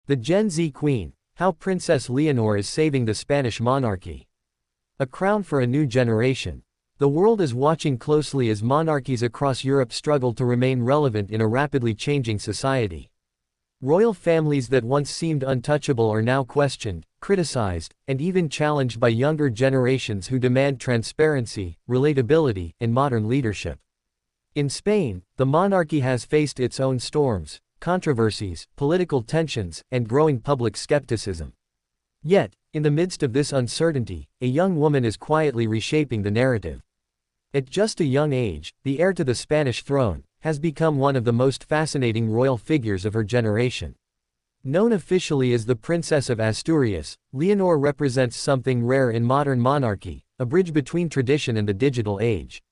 The Gen Z Queen, how Princess Leonor is saving the Spanish monarchy. A crown for a new generation. The world is watching closely as monarchies across Europe struggle to remain relevant in a rapidly changing society. Royal families that once seemed untouchable are now questioned, criticized, and even challenged by younger generations who demand transparency, relatability, and modern leadership. In Spain, the monarchy has faced its own storms, controversies, political tensions, and growing public skepticism. Yet, in the midst of this uncertainty, a young woman is quietly reshaping the narrative. At just a young age, the heir to the Spanish throne has become one of the most fascinating royal figures of her generation. Known officially as the Princess of Asturias, Leonor represents something rare in modern monarchy, a bridge between tradition and the digital age.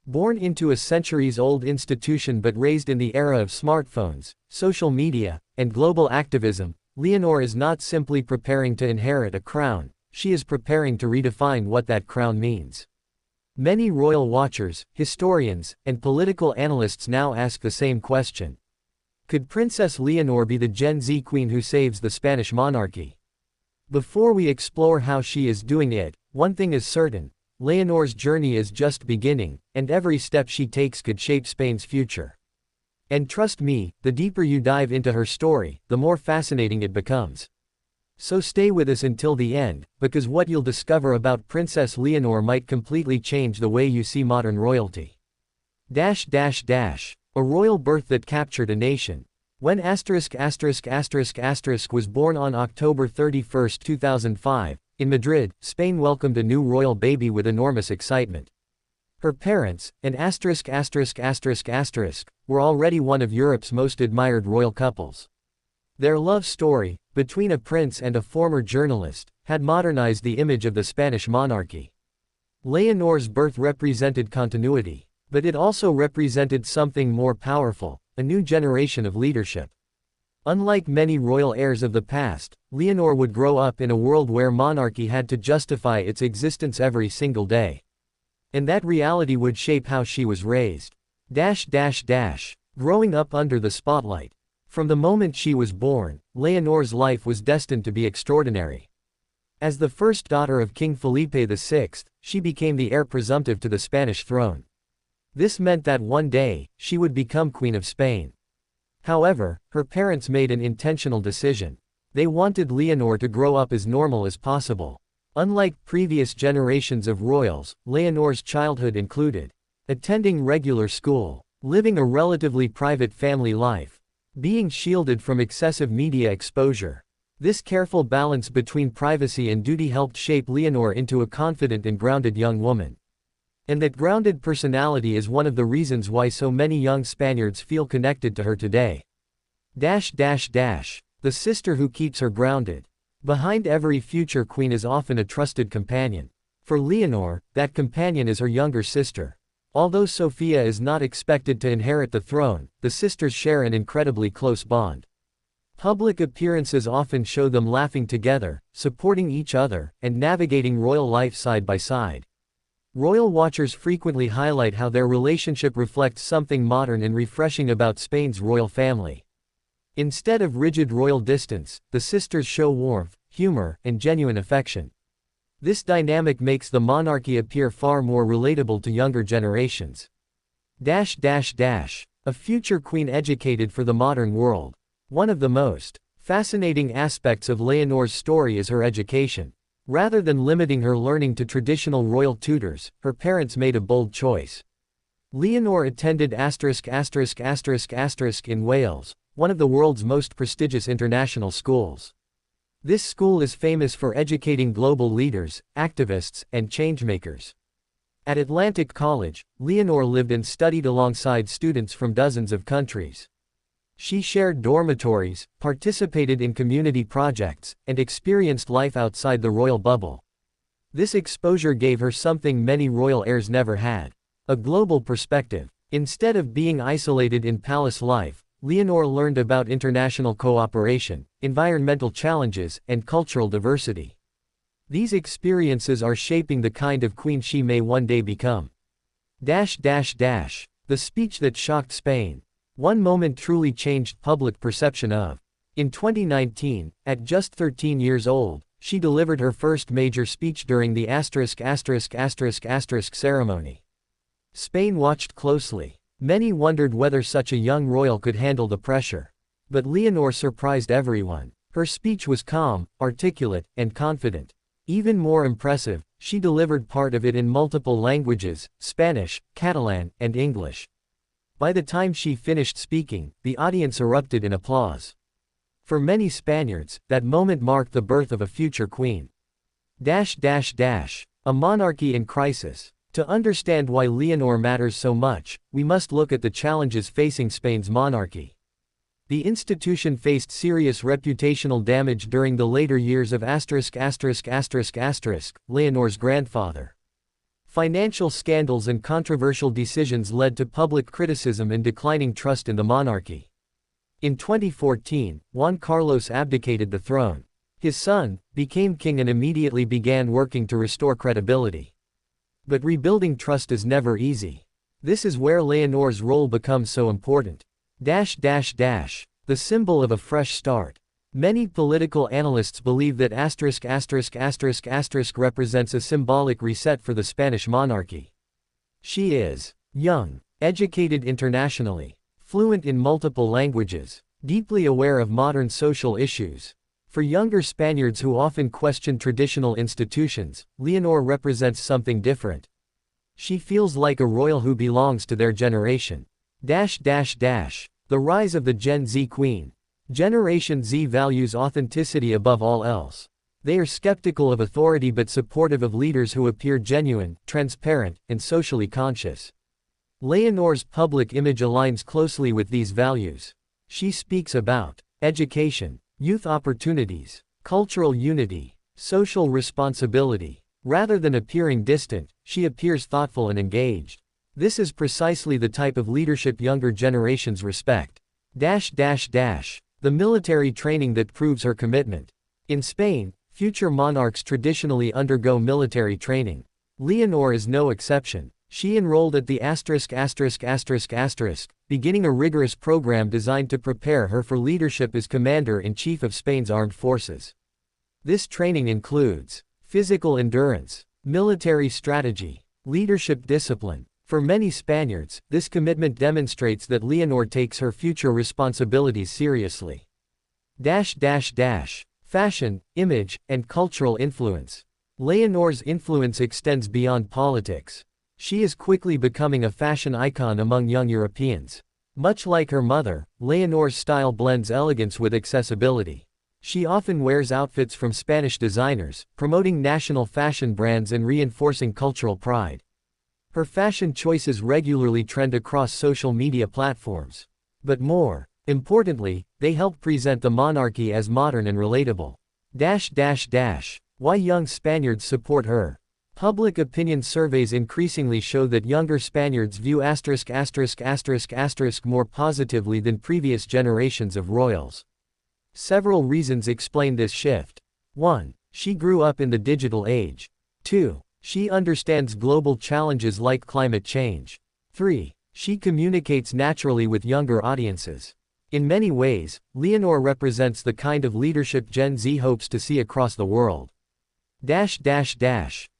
Born into a centuries-old institution but raised in the era of smartphones, social media, and global activism, Leonor is not simply preparing to inherit a crown, she is preparing to redefine what that crown means. Many royal watchers, historians, and political analysts now ask the same question. Could Princess Leonor be the Gen Z queen who saves the Spanish monarchy? Before we explore how she is doing it, one thing is certain: Leonor's journey is just beginning, and every step she takes could shape Spain's future. And trust me, the deeper you dive into her story, the more fascinating it becomes. So stay with us until the end, because what you'll discover about Princess Leonor might completely change the way you see modern royalty. A royal birth that captured a nation. When was born on October 31, 2005, in Madrid, Spain welcomed a new royal baby with enormous excitement. Her parents, and were already one of Europe's most admired royal couples. Their love story, between a prince and a former journalist, had modernized the image of the Spanish monarchy. Leonor's birth represented continuity, but it also represented something more powerful: a new generation of leadership. Unlike many royal heirs of the past, Leonor would grow up in a world where monarchy had to justify its existence every single day. And that reality would shape how she was raised. Growing up under the spotlight. From the moment she was born, Leonor's life was destined to be extraordinary. As the first daughter of King Felipe VI, she became the heir presumptive to the Spanish throne. This meant that one day, she would become Queen of Spain. However, her parents made an intentional decision. They wanted Leonor to grow up as normal as possible. Unlike previous generations of royals, Leonor's childhood included attending regular school, living a relatively private family life, being shielded from excessive media exposure. This careful balance between privacy and duty helped shape Leonor into a confident and grounded young woman. And that grounded personality is one of the reasons why so many young Spaniards feel connected to her today. The sister who keeps her grounded. Behind every future queen is often a trusted companion. For Leonor, that companion is her younger sister. Although Sofia is not expected to inherit the throne, the sisters share an incredibly close bond. Public appearances often show them laughing together, supporting each other, and navigating royal life side by side. Royal watchers frequently highlight how their relationship reflects something modern and refreshing about Spain's royal family. Instead of rigid royal distance, the sisters show warmth, humor, and genuine affection. This dynamic makes the monarchy appear far more relatable to younger generations. A future queen educated for the modern world. One of the most fascinating aspects of Leonor's story is her education. Rather than limiting her learning to traditional royal tutors, her parents made a bold choice. Leonor attended in Wales, one of the world's most prestigious international schools. This school is famous for educating global leaders, activists, and changemakers. At Atlantic College, Leonor lived and studied alongside students from dozens of countries. She shared dormitories, participated in community projects, and experienced life outside the royal bubble. This exposure gave her something many royal heirs never had: a global perspective. Instead of being isolated in palace life, Leonor learned about international cooperation, environmental challenges, and cultural diversity. These experiences are shaping the kind of queen she may one day become. The speech that shocked Spain. One moment truly changed public perception of In 2019, at just 13 years old, she delivered her first major speech during the **** ceremony. Spain watched closely. Many wondered whether such a young royal could handle the pressure. But Leonor surprised everyone. Her speech was calm, articulate, and confident. Even more impressive, she delivered part of it in multiple languages: Spanish, Catalan, and English. By the time she finished speaking, the audience erupted in applause. For many Spaniards, that moment marked the birth of a future queen. A monarchy in crisis. To understand why Leonor matters so much, we must look at the challenges facing Spain's monarchy. The institution faced serious reputational damage during the later years of Leonor's grandfather. Financial scandals and controversial decisions led to public criticism and declining trust in the monarchy. In 2014, Juan Carlos abdicated the throne. His son became king and immediately began working to restore credibility. But rebuilding trust is never easy. This is where Leonor's role becomes so important. The symbol of a fresh start. Many political analysts believe that **** represents a symbolic reset for the Spanish monarchy. She is young, educated internationally, fluent in multiple languages, deeply aware of modern social issues. For younger Spaniards who often question traditional institutions, Leonor represents something different. She feels like a royal who belongs to their generation. The rise of the Gen Z queen. Generation Z values authenticity above all else. They are skeptical of authority but supportive of leaders who appear genuine, transparent, and socially conscious. Leonor's public image aligns closely with these values. She speaks about education, youth opportunities, cultural unity, social responsibility. Rather than appearing distant, she appears thoughtful and engaged. This is precisely the type of leadership younger generations respect. The military training that proves her commitment. In Spain, future monarchs traditionally undergo military training. Leonor is no exception. She enrolled at the ****, beginning a rigorous program designed to prepare her for leadership as Commander-in-Chief of Spain's armed forces. This training includes physical endurance, military strategy, leadership discipline. For many Spaniards, this commitment demonstrates that Leonor takes her future responsibilities seriously. Fashion, image, and cultural influence. Leonor's influence extends beyond politics. She is quickly becoming a fashion icon among young Europeans. Much like her mother, Leonor's style blends elegance with accessibility. She often wears outfits from Spanish designers, promoting national fashion brands and reinforcing cultural pride. Her fashion choices regularly trend across social media platforms. But more importantly, they help present the monarchy as modern and relatable. Why young Spaniards support her. Public opinion surveys increasingly show that younger Spaniards view **** more positively than previous generations of royals. Several reasons explain this shift. 1. She grew up in the digital age. 2. She understands global challenges like climate change. 3. She communicates naturally with younger audiences. In many ways, Leonor represents the kind of leadership Gen Z hopes to see across the world.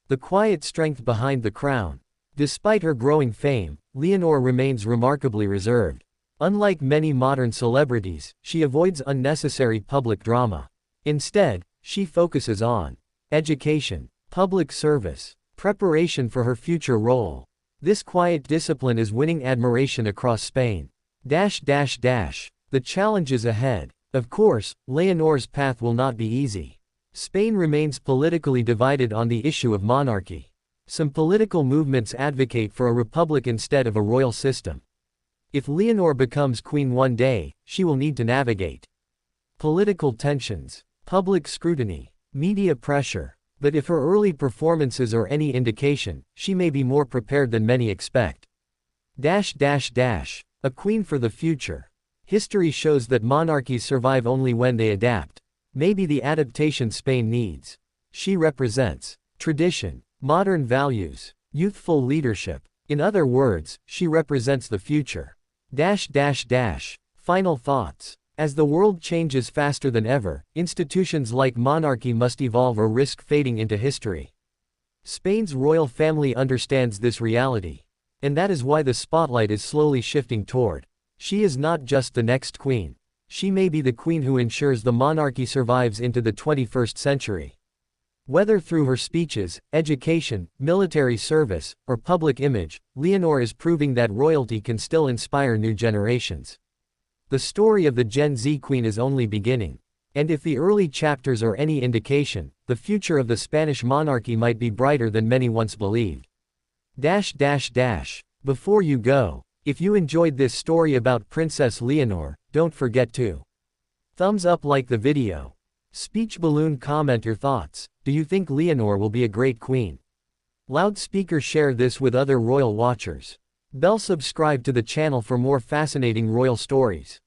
The quiet strength behind the crown. Despite her growing fame, Leonor remains remarkably reserved. Unlike many modern celebrities, she avoids unnecessary public drama. Instead, she focuses on education, public service, preparation for her future role. This quiet discipline is winning admiration across Spain. The challenges ahead. Of course, Leonor's path will not be easy. Spain remains politically divided on the issue of monarchy. Some political movements advocate for a republic instead of a royal system. If Leonor becomes queen one day, she will need to navigate political tensions, public scrutiny, media pressure. But if her early performances are any indication, she may be more prepared than many expect. A queen for the future. History shows that monarchies survive only when they adapt. Maybe the adaptation Spain needs. She represents tradition, modern values, youthful leadership. In other words, she represents the future. Final thoughts. As the world changes faster than ever, institutions like monarchy must evolve or risk fading into history. Spain's royal family understands this reality. And that is why the spotlight is slowly shifting toward. She is not just the next queen. She may be the queen who ensures the monarchy survives into the 21st century. Whether through her speeches, education, military service, or public image, Leonor is proving that royalty can still inspire new generations. The story of the Gen Z queen is only beginning. And if the early chapters are any indication, the future of the Spanish monarchy might be brighter than many once believed. Before you go, if you enjoyed this story about Princess Leonor, don't forget to thumbs up, like the video. Speech balloon, comment your thoughts. Do you think Leonor will be a great queen? Loudspeaker, share this with other royal watchers. Bell, subscribe to the channel for more fascinating royal stories.